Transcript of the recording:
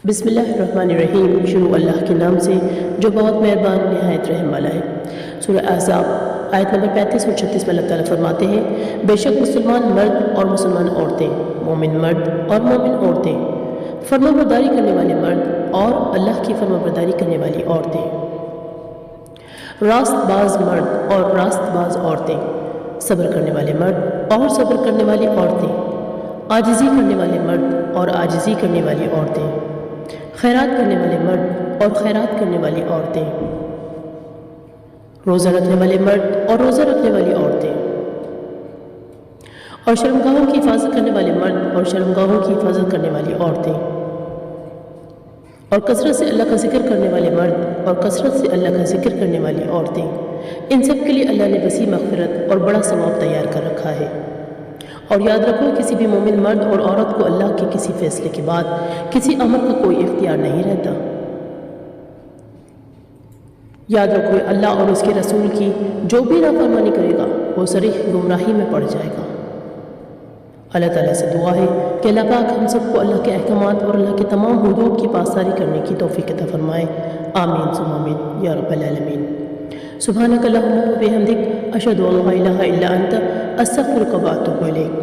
بسم اللہ الرحمن الرحیم۔ شروع اللہ کے نام سے جو بہت مہربان نہایت رحم والا ہے۔ سورہ احزاب آیت نمبر 35 اور 36 میں اللہ تعالیٰ فرماتے ہیں، بے شک مسلمان مرد اور مسلمان عورتیں، مومن مرد اور مومن عورتیں، فرما برداری کرنے والے مرد اور اللہ کی فرما برداری کرنے والی عورتیں، راست باز مرد اور راست باز عورتیں، صبر کرنے والے مرد اور صبر کرنے والی عورتیں، عاجزی کرنے والے مرد اور عاجزی کرنے والی عورتیں، خیرات کرنے والے مرد اور خیرات کرنے والی عورتیں، روزہ رکھنے والے مرد اور روزہ رکھنے والی عورتیں، اور شرمگاہوں کی حفاظت کرنے والے مرد اور شرمگاہوں کی حفاظت کرنے والی عورتیں، اور کثرت سے اللہ کا ذکر کرنے والے مرد اور کثرت سے اللہ کا ذکر کرنے والی عورتیں، ان سب کے لیے اللہ نے وسیع مغفرت اور بڑا ثواب تیار کر رکھا ہے۔ اور یاد رکھو، کسی بھی مومن مرد اور عورت کو اللہ کے کسی فیصلے کے بعد کسی عمل کا کوئی اختیار نہیں رہتا۔ یاد رکھو، اللہ اور اس کے رسول کی جو بھی نافرمانی کرے گا وہ صریح گمراہی میں پڑ جائے گا۔ اللہ تعالیٰ سے دعا ہے کہ اللہ پاک ہم سب کو اللہ کے احکامات اور اللہ کے تمام حدود کی پاسداری کرنے کی توفیق عطا فرمائے۔ آمین ثم آمین یا رب العالمین۔ سبحانک اللہم و بحمدک، اشہد ان لا الہ الا انت، استغفرک و اتوب الیک۔